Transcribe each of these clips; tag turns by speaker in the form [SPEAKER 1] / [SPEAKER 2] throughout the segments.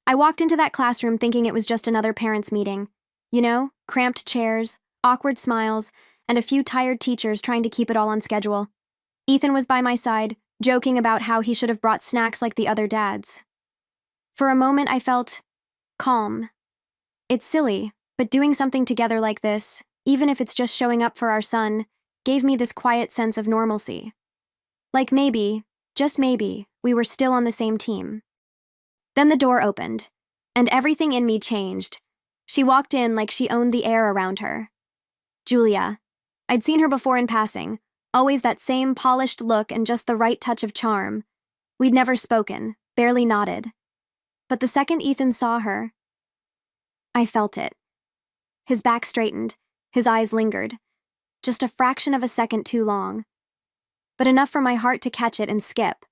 [SPEAKER 1] I walked into that classroom thinking it was just another parents' meeting. You know, cramped chairs, awkward smiles, and a few tired teachers trying to keep it all on schedule. Ethan was by my side, joking about how he should have brought snacks like the other dads. For a moment, I felt calm. It's silly, but doing something together like this, even if it's just showing up for our son, gave me this quiet sense of normalcy. Like maybe, just maybe, we were still on the same team. Then the door opened, and everything in me changed. She walked in like she owned the air around her. Julia. I'd seen her before in passing, always that same polished look and just the right touch of charm. We'd never spoken, barely nodded. But the second Ethan saw her, I felt it. His back straightened, his eyes lingered. Just a fraction of a second too long. But enough for my heart to catch it and skip.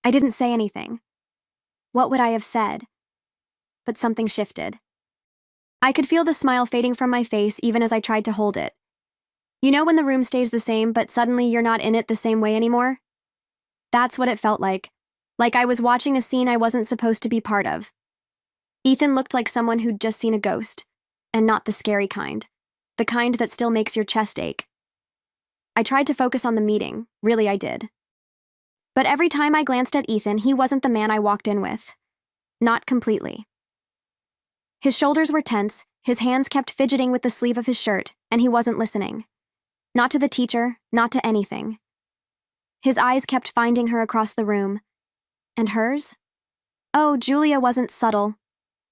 [SPEAKER 1] I didn't say anything. What would I have said? But something shifted. I could feel the smile fading from my face even as I tried to hold it. You know when the room stays the same, but suddenly you're not in it the same way anymore? That's what it felt like I was watching a scene I wasn't supposed to be part of. Ethan looked like someone who'd just seen a ghost, and not the scary kind, the kind that still makes your chest ache. I tried to focus on the meeting, really I did. But every time I glanced at Ethan, he wasn't the man I walked in with. Not completely. His shoulders were tense, his hands kept fidgeting with the sleeve of his shirt, and he wasn't listening. Not to the teacher, not to anything. His eyes kept finding her across the room. And hers? Oh, Julia wasn't subtle.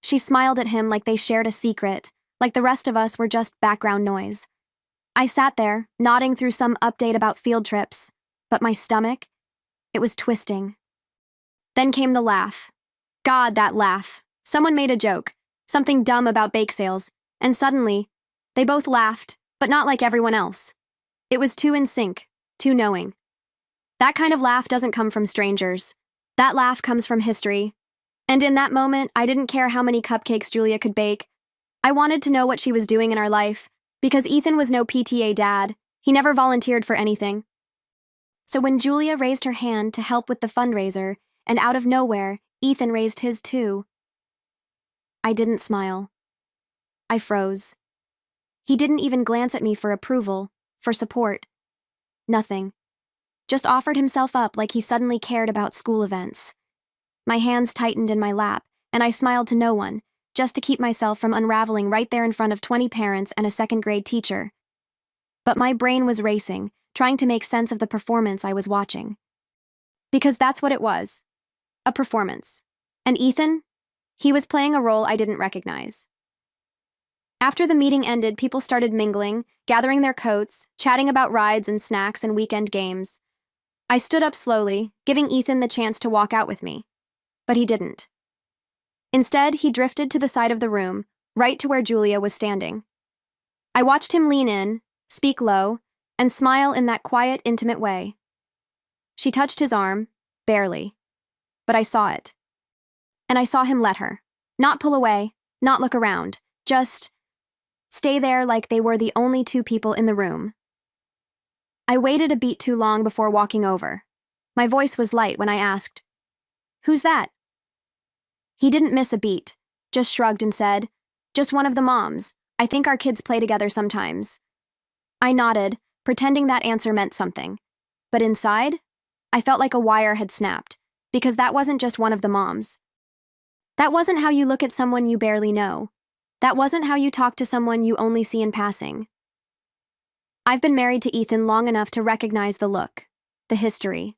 [SPEAKER 1] She smiled at him like they shared a secret, like the rest of us were just background noise. I sat there, nodding through some update about field trips, but my stomach, it was twisting. Then came the laugh. God, that laugh. Someone made a joke, something dumb about bake sales, and suddenly, they both laughed, but not like everyone else. It was too in sync, too knowing. That kind of laugh doesn't come from strangers. That laugh comes from history. And in that moment, I didn't care how many cupcakes Julia could bake. I wanted to know what she was doing in our life, because Ethan was no PTA dad. He never volunteered for anything. So when Julia raised her hand to help with the fundraiser, and out of nowhere, Ethan raised his too, I didn't smile. I froze. He didn't even glance at me for approval, for support. Nothing. Just offered himself up like he suddenly cared about school events. My hands tightened in my lap, and I smiled to no one, just to keep myself from unraveling right there in front of 20 parents and a second-grade teacher. But my brain was racing, trying to make sense of the performance I was watching. Because that's what it was. A performance. And Ethan? He was playing a role I didn't recognize. After the meeting ended, people started mingling, gathering their coats, chatting about rides and snacks and weekend games. I stood up slowly, giving Ethan the chance to walk out with me. But he didn't. Instead, he drifted to the side of the room, right to where Julia was standing. I watched him lean in, speak low, and smile in that quiet, intimate way. She touched his arm, barely. But I saw it. And I saw him let her. Not pull away, not look around, just stay there like they were the only two people in the room. I waited a beat too long before walking over. My voice was light when I asked, "Who's that?" He didn't miss a beat, just shrugged and said, "Just one of the moms. I think our kids play together sometimes." I nodded, pretending that answer meant something. But inside, I felt like a wire had snapped, because that wasn't just one of the moms. That wasn't how you look at someone you barely know. That wasn't how you talk to someone you only see in passing. I've been married to Ethan long enough to recognize the look, the history,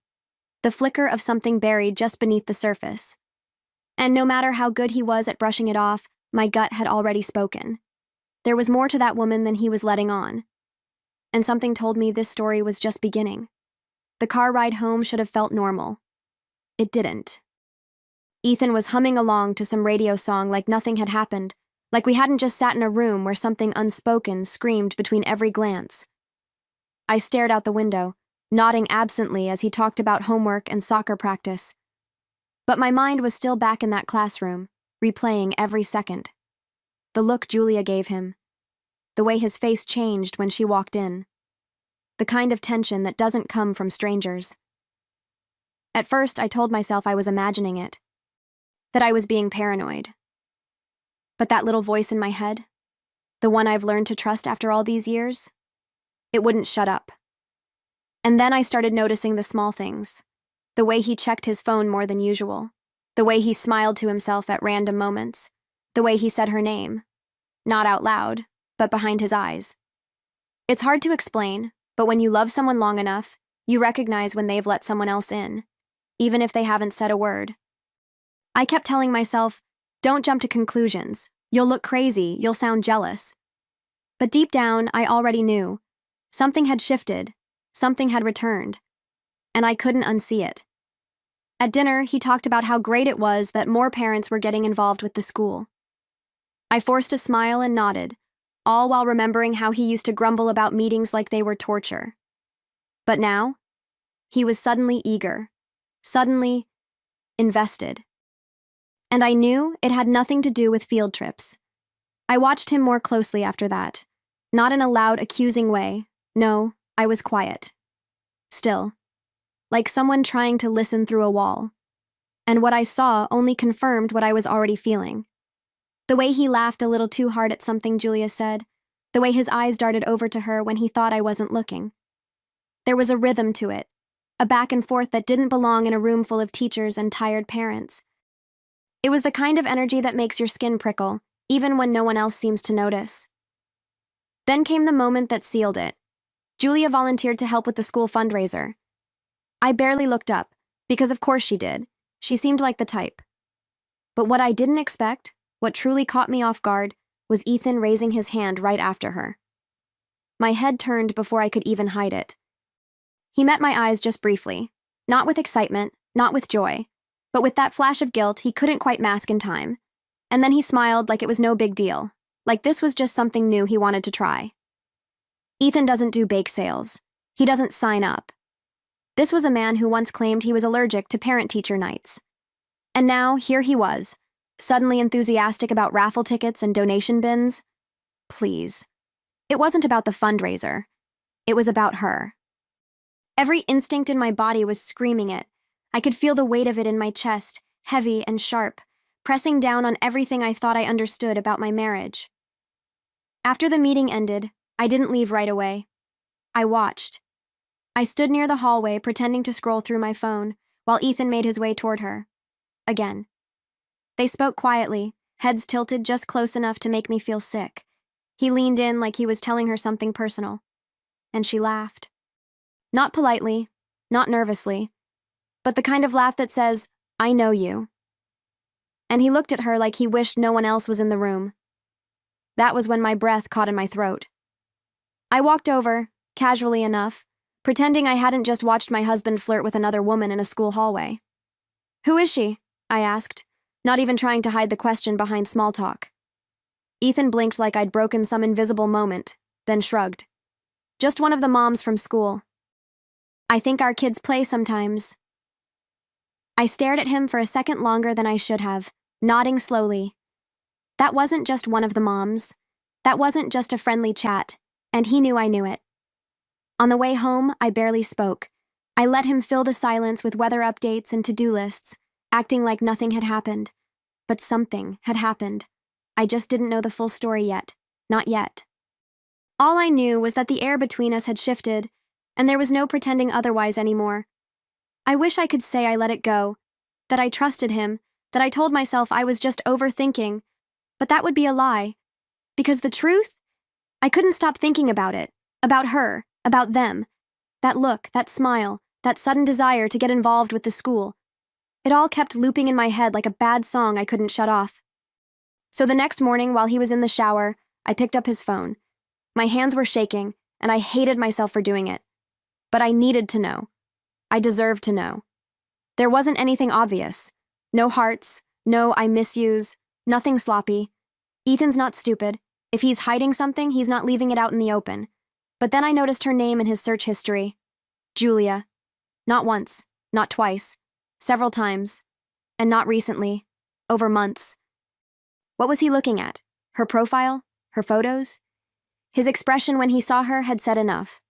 [SPEAKER 1] the flicker of something buried just beneath the surface. And no matter how good he was at brushing it off, my gut had already spoken. There was more to that woman than he was letting on. And something told me this story was just beginning. The car ride home should have felt normal. It didn't. Ethan was humming along to some radio song like nothing had happened, like we hadn't just sat in a room where something unspoken screamed between every glance. I stared out the window, nodding absently as he talked about homework and soccer practice. But my mind was still back in that classroom, replaying every second. The look Julia gave him. The way his face changed when she walked in. The kind of tension that doesn't come from strangers. At first, I told myself I was imagining it. that I was being paranoid. But that little voice in my head, the one I've learned to trust after all these years, it wouldn't shut up. And then I started noticing the small things. The way he checked his phone more than usual. The way he smiled to himself at random moments. The way he said her name. Not out loud, but behind his eyes. It's hard to explain, but when you love someone long enough, you recognize when they've let someone else in, even if they haven't said a word. I kept telling myself, don't jump to conclusions. You'll look crazy, you'll sound jealous. But deep down, I already knew. Something had shifted, something had returned, and I couldn't unsee it. At dinner, he talked about how great it was that more parents were getting involved with the school. I forced a smile and nodded, all while remembering how he used to grumble about meetings like they were torture. But now, he was suddenly eager, suddenly invested. And I knew it had nothing to do with field trips. I watched him more closely after that, not in a loud, accusing way. No, I was quiet. Still, like someone trying to listen through a wall. And what I saw only confirmed what I was already feeling. The way he laughed a little too hard at something Julia said, the way his eyes darted over to her when he thought I wasn't looking. There was a rhythm to it, a back and forth that didn't belong in a room full of teachers and tired parents. It was the kind of energy that makes your skin prickle, even when no one else seems to notice. Then came the moment that sealed it. Julia volunteered to help with the school fundraiser. I barely looked up, because of course she did. She seemed like the type. But what I didn't expect, what truly caught me off guard, was Ethan raising his hand right after her. My head turned before I could even hide it. He met my eyes just briefly, not with excitement, not with joy, but with that flash of guilt he couldn't quite mask in time. And then he smiled like it was no big deal, like this was just something new he wanted to try. Ethan doesn't do bake sales. He doesn't sign up. This was a man who once claimed he was allergic to parent-teacher nights. And now, here he was, suddenly enthusiastic about raffle tickets and donation bins. Please. It wasn't about the fundraiser. It was about her. Every instinct in my body was screaming it. I could feel the weight of it in my chest, heavy and sharp, pressing down on everything I thought I understood about my marriage. After the meeting ended, I didn't leave right away. I watched. I stood near the hallway pretending to scroll through my phone, while Ethan made his way toward her. Again. They spoke quietly, heads tilted just close enough to make me feel sick. He leaned in like he was telling her something personal. And she laughed. Not politely, not nervously, but the kind of laugh that says, I know you. And he looked at her like he wished no one else was in the room. That was when my breath caught in my throat. I walked over, casually enough, pretending I hadn't just watched my husband flirt with another woman in a school hallway. Who is she? I asked, not even trying to hide the question behind small talk. Ethan blinked like I'd broken some invisible moment, then shrugged. Just one of the moms from school. I think our kids play sometimes. I stared at him for a second longer than I should have, nodding slowly. That wasn't just one of the moms. That wasn't just a friendly chat, and he knew I knew it. On the way home, I barely spoke. I let him fill the silence with weather updates and to-do lists, acting like nothing had happened. But something had happened. I just didn't know the full story yet. Not yet. All I knew was that the air between us had shifted, and there was no pretending otherwise anymore. I wish I could say I let it go, that I trusted him, that I told myself I was just overthinking, but that would be a lie. Because the truth? I couldn't stop thinking about it, about her, about them. That look, that smile, that sudden desire to get involved with the school. It all kept looping in my head like a bad song I couldn't shut off. So the next morning, while he was in the shower, I picked up his phone. My hands were shaking, and I hated myself for doing it. But I needed to know. I deserved to know. There wasn't anything obvious. No hearts, no I miss yous, nothing sloppy. Ethan's not stupid. If he's hiding something, he's not leaving it out in the open. But then I noticed her name in his search history. Julia. Not once, not twice, several times. And not recently. Over months. What was he looking at? Her profile? Her photos? His expression when he saw her had said enough.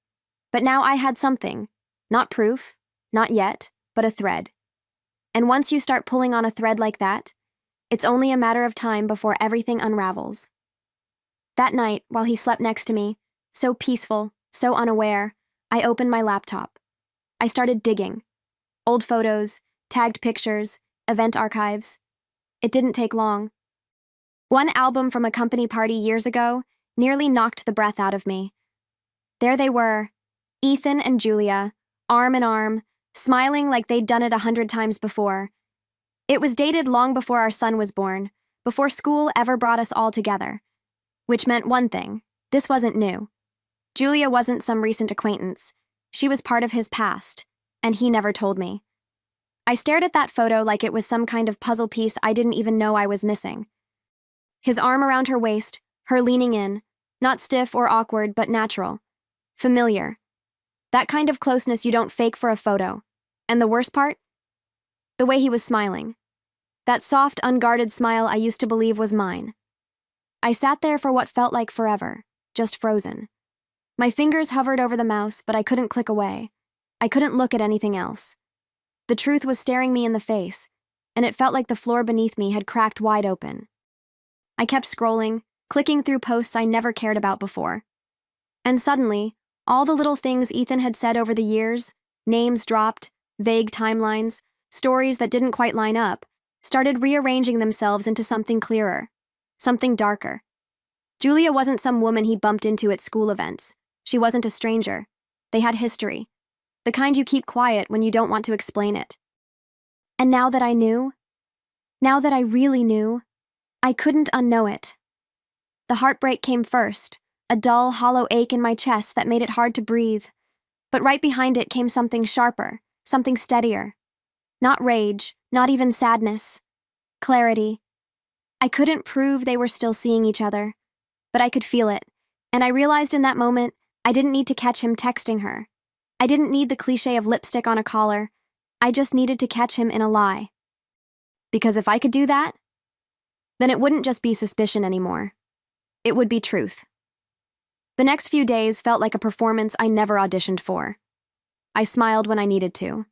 [SPEAKER 1] But now I had something. Not proof, not yet, but a thread. And once you start pulling on a thread like that, It's only a matter of time before everything unravels. That night, while he slept next to me, so peaceful, so unaware, I opened my laptop. I started digging. Old photos, tagged pictures, event archives. It didn't take long. One album from a company party years ago nearly knocked the breath out of me. There they were, Ethan and Julia, arm in arm, smiling like they'd done it 100 times before. It was dated long before our son was born, before school ever brought us all together. Which meant one thing: this wasn't new. Julia wasn't some recent acquaintance. She was part of his past, and he never told me. I stared at that photo like it was some kind of puzzle piece I didn't even know I was missing. His arm around her waist, her leaning in, not stiff or awkward, but natural. Familiar. That kind of closeness you don't fake for a photo. And the worst part? The way he was smiling. That soft, unguarded smile I used to believe was mine. I sat there for what felt like forever, just frozen. My fingers hovered over the mouse, but I couldn't click away. I couldn't look at anything else. The truth was staring me in the face, and it felt like the floor beneath me had cracked wide open. I kept scrolling, clicking through posts I never cared about before. And suddenly, all the little things Ethan had said over the years, names dropped, vague timelines, stories that didn't quite line up, started rearranging themselves into something clearer, something darker. Julia wasn't some woman he bumped into at school events. She wasn't a stranger. They had history. The kind you keep quiet when you don't want to explain it. And now that I knew, now that I really knew, I couldn't unknow it. The heartbreak came first, a dull, hollow ache in my chest that made it hard to breathe. But right behind it came something sharper, something steadier. Not rage, not even sadness. Clarity. I couldn't prove they were still seeing each other, but I could feel it, and I realized in that moment I didn't need to catch him texting her. I didn't need the cliché of lipstick on a collar. I just needed to catch him in a lie. Because if I could do that, then it wouldn't just be suspicion anymore. It would be truth. The next few days felt like a performance I never auditioned for. I smiled when I needed to.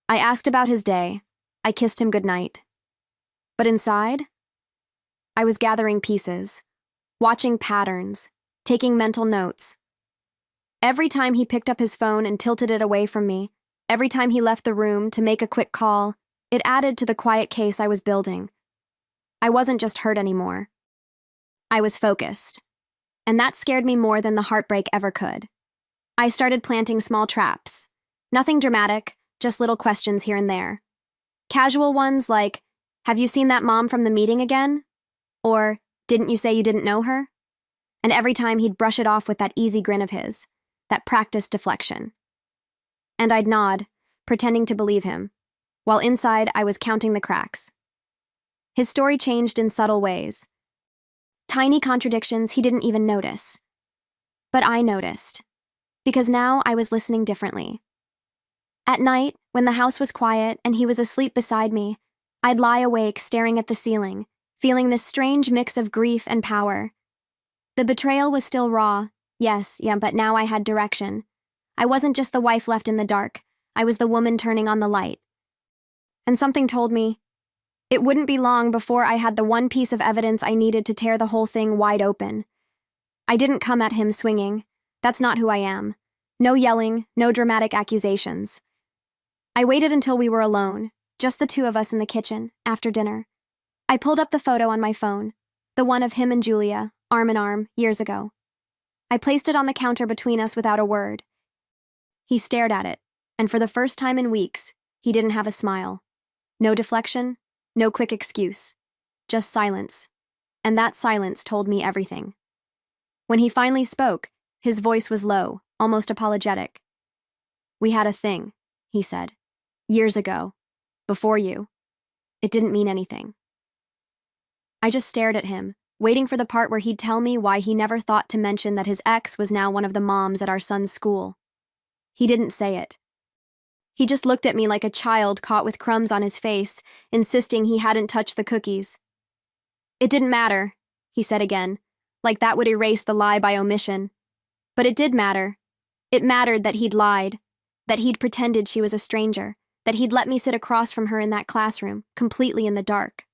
[SPEAKER 1] I asked about his day. I kissed him goodnight. But inside, I was gathering pieces, watching patterns, taking mental notes. Every time he picked up his phone and tilted it away from me, every time he left the room to make a quick call, it added to the quiet case I was building. I wasn't just hurt anymore. I was focused. And that scared me more than the heartbreak ever could. I started planting small traps. Nothing dramatic, just little questions here and there. Casual ones like, "Have you seen that mom from the meeting again?" Or, "Didn't you say you didn't know her?" And every time he'd brush it off with that easy grin of his, that practiced deflection. And I'd nod, pretending to believe him, while inside I was counting the cracks. His story changed in subtle ways. Tiny contradictions he didn't even notice. But I noticed, because now I was listening differently. At night, when the house was quiet and he was asleep beside me, I'd lie awake staring at the ceiling, feeling this strange mix of grief and power. The betrayal was still raw, yes, but now I had direction. I wasn't just the wife left in the dark, I was the woman turning on the light. And something told me, it wouldn't be long before I had the one piece of evidence I needed to tear the whole thing wide open. I didn't come at him swinging. That's not who I am. No yelling, no dramatic accusations. I waited until we were alone, just the two of us in the kitchen, after dinner. I pulled up the photo on my phone, the one of him and Julia, arm in arm, years ago. I placed it on the counter between us without a word. He stared at it, and for the first time in weeks, he didn't have a smile. No deflection, no quick excuse. Just silence. And that silence told me everything. When he finally spoke, his voice was low, almost apologetic. "We had a thing," he said. "Years ago. Before you. It didn't mean anything." I just stared at him, waiting for the part where he'd tell me why he never thought to mention that his ex was now one of the moms at our son's school. He didn't say it. He just looked at me like a child caught with crumbs on his face, insisting he hadn't touched the cookies. "It didn't matter," he said again, like that would erase the lie by omission. But it did matter. It mattered that he'd lied, that he'd pretended she was a stranger, that he'd let me sit across from her in that classroom, completely in the dark.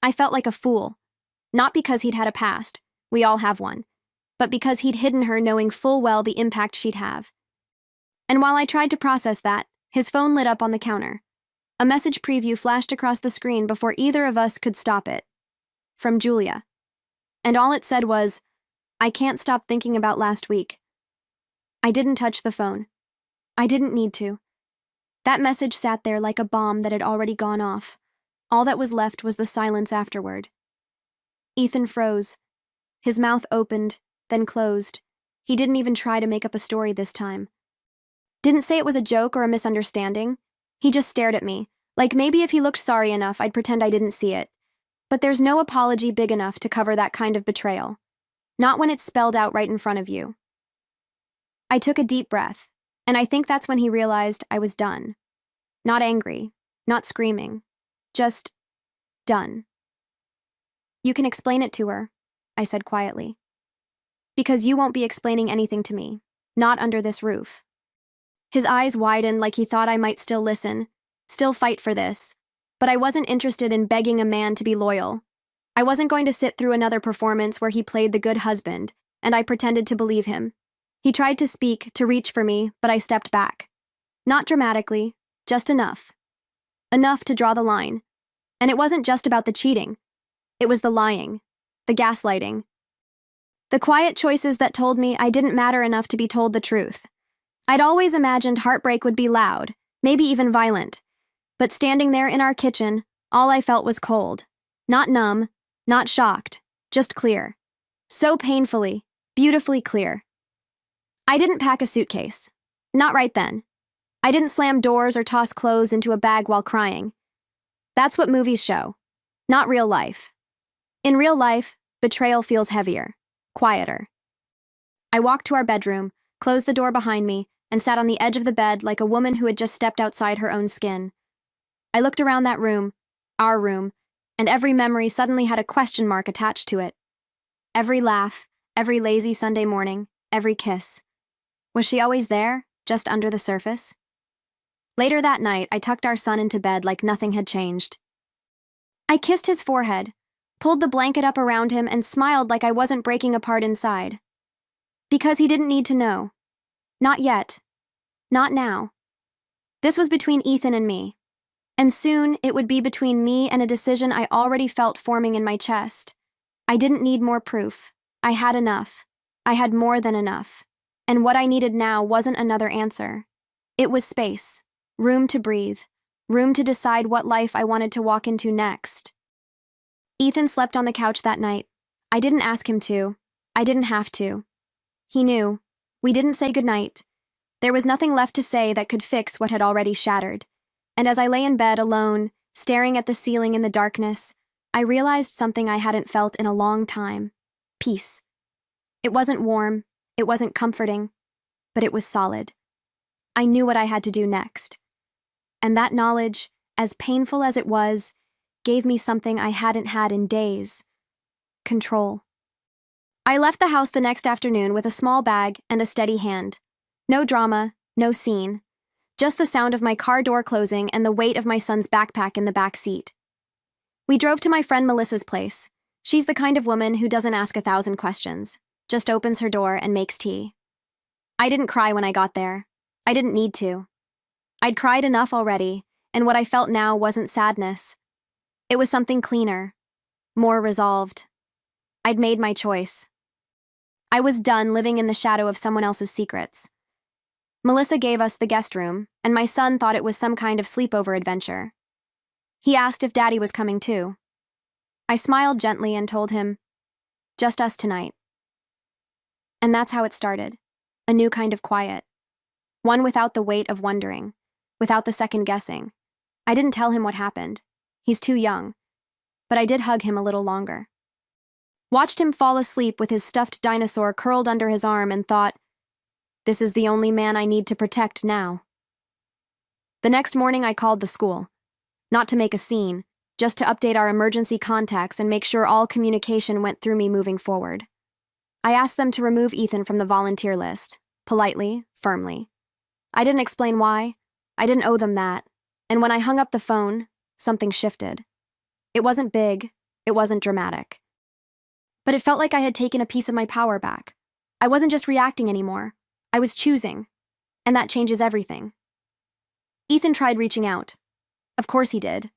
[SPEAKER 1] I felt like a fool. Not because he'd had a past, we all have one, but because he'd hidden her knowing full well the impact she'd have. And while I tried to process that, his phone lit up on the counter. A message preview flashed across the screen before either of us could stop it. From Julia. And all it said was, "I can't stop thinking about last week." I didn't touch the phone. I didn't need to. That message sat there like a bomb that had already gone off. All that was left was the silence afterward. Ethan froze. His mouth opened, then closed. He didn't even try to make up a story this time. Didn't say it was a joke or a misunderstanding. He just stared at me, like maybe if he looked sorry enough, I'd pretend I didn't see it. But there's no apology big enough to cover that kind of betrayal. Not when it's spelled out right in front of you. I took a deep breath, and I think that's when he realized I was done. Not angry, not screaming, just done. "You can explain it to her," I said quietly. "Because you won't be explaining anything to me, not under this roof." His eyes widened like he thought I might still listen, still fight for this, but I wasn't interested in begging a man to be loyal. I wasn't going to sit through another performance where he played the good husband, and I pretended to believe him. He tried to speak, to reach for me, but I stepped back. Not dramatically, just enough. Enough to draw the line. And it wasn't just about the cheating. It was the lying, the gaslighting. The quiet choices that told me I didn't matter enough to be told the truth. I'd always imagined heartbreak would be loud, maybe even violent. But standing there in our kitchen, all I felt was cold. Not numb, not shocked, just clear. So painfully, beautifully clear. I didn't pack a suitcase. Not right then. I didn't slam doors or toss clothes into a bag while crying. That's what movies show, not real life. In real life, betrayal feels heavier, quieter. I walked to our bedroom, closed the door behind me, and sat on the edge of the bed like a woman who had just stepped outside her own skin. I looked around that room, our room, and every memory suddenly had a question mark attached to it. Every laugh, every lazy Sunday morning, every kiss. Was she always there, just under the surface? Later that night, I tucked our son into bed like nothing had changed. I kissed his forehead, pulled the blanket up around him, and smiled like I wasn't breaking apart inside. Because he didn't need to know. Not yet. Not now. This was between Ethan and me. And soon, it would be between me and a decision I already felt forming in my chest. I didn't need more proof. I had enough. I had more than enough. And what I needed now wasn't another answer. It was space. Room to breathe. Room to decide what life I wanted to walk into next. Ethan slept on the couch that night. I didn't ask him to. I didn't have to. He knew. We didn't say goodnight. There was nothing left to say that could fix what had already shattered. And as I lay in bed alone, staring at the ceiling in the darkness, I realized something I hadn't felt in a long time. Peace. It wasn't warm. It wasn't comforting. But it was solid. I knew what I had to do next. And that knowledge, as painful as it was, gave me something I hadn't had in days. Control. I left the house the next afternoon with a small bag and a steady hand. No drama, no scene. Just the sound of my car door closing and the weight of my son's backpack in the back seat. We drove to my friend Melissa's place. She's the kind of woman who doesn't ask 1,000 questions, just opens her door and makes tea. I didn't cry when I got there. I didn't need to. I'd cried enough already, and what I felt now wasn't sadness. It was something cleaner, more resolved. I'd made my choice. I was done living in the shadow of someone else's secrets. Melissa gave us the guest room, and my son thought it was some kind of sleepover adventure. He asked if Daddy was coming too. I smiled gently and told him, "Just us tonight." And that's how it started, a new kind of quiet. One without the weight of wondering, without the second guessing. I didn't tell him what happened. He's too young. But I did hug him a little longer. Watched him fall asleep with his stuffed dinosaur curled under his arm and thought, this is the only man I need to protect now. The next morning I called the school. Not to make a scene, just to update our emergency contacts and make sure all communication went through me moving forward. I asked them to remove Ethan from the volunteer list, politely, firmly. I didn't explain why. I didn't owe them that. And when I hung up the phone, something shifted. It wasn't big, It wasn't dramatic. But it felt like I had taken a piece of my power back. I wasn't just reacting anymore. I was choosing. And that changes everything. Ethan tried reaching out. Of course he did.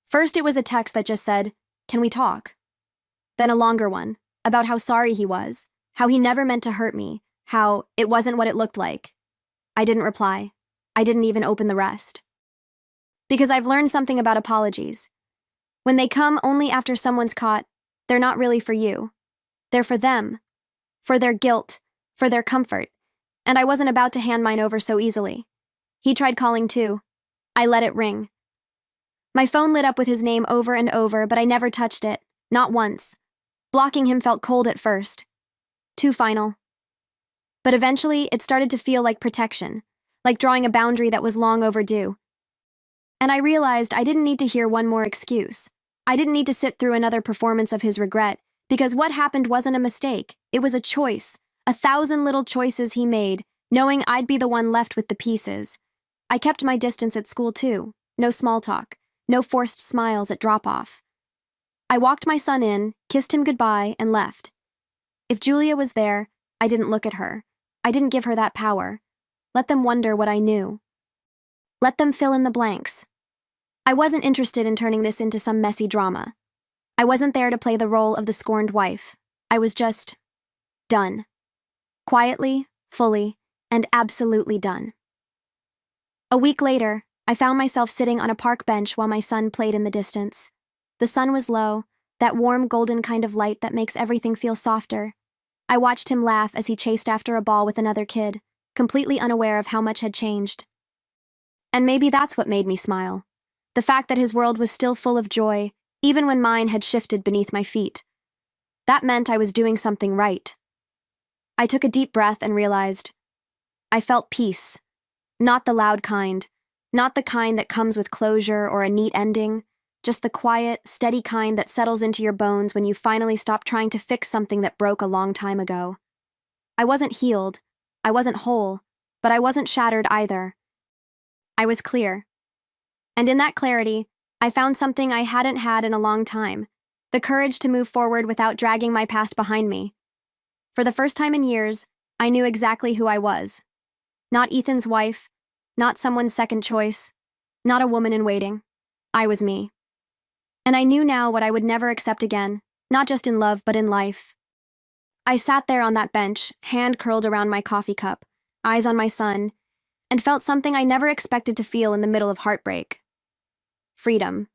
[SPEAKER 1] First, it was a text that just said, "Can we talk?" Then a longer one, about how sorry he was, how he never meant to hurt me, how it wasn't what it looked like. I didn't reply. I didn't even open the rest. Because I've learned something about apologies. When they come only after someone's caught, they're not really for you. They're for them. For their guilt. For their comfort. And I wasn't about to hand mine over so easily. He tried calling too. I let it ring. My phone lit up with his name over and over, but I never touched it. Not once. Blocking him felt cold at first. Too final. But eventually, it started to feel like protection, like drawing a boundary that was long overdue. And I realized I didn't need to hear one more excuse. I didn't need to sit through another performance of his regret, because what happened wasn't a mistake. It was a choice. 1,000 little choices he made, knowing I'd be the one left with the pieces. I kept my distance at school too. No small talk. No forced smiles at drop-off. I walked my son in, kissed him goodbye, and left. If Julia was there, I didn't look at her. I didn't give her that power. Let them wonder what I knew. Let them fill in the blanks. I wasn't interested in turning this into some messy drama. I wasn't there to play the role of the scorned wife. I was just done. Quietly, fully, and absolutely done. A week later, I found myself sitting on a park bench while my son played in the distance. The sun was low, that warm golden kind of light that makes everything feel softer. I watched him laugh as he chased after a ball with another kid, completely unaware of how much had changed. And maybe that's what made me smile. The fact that his world was still full of joy, even when mine had shifted beneath my feet. That meant I was doing something right. I took a deep breath and realized I felt peace. Not the loud kind, not the kind that comes with closure or a neat ending, just the quiet, steady kind that settles into your bones when you finally stop trying to fix something that broke a long time ago. I wasn't healed, I wasn't whole, but I wasn't shattered either. I was clear. And in that clarity, I found something I hadn't had in a long time, the courage to move forward without dragging my past behind me. For the first time in years, I knew exactly who I was. Not Ethan's wife, not someone's second choice, not a woman in waiting. I was me. And I knew now what I would never accept again, not just in love, but in life. I sat there on that bench, hand curled around my coffee cup, eyes on my son, and felt something I never expected to feel in the middle of heartbreak. Freedom.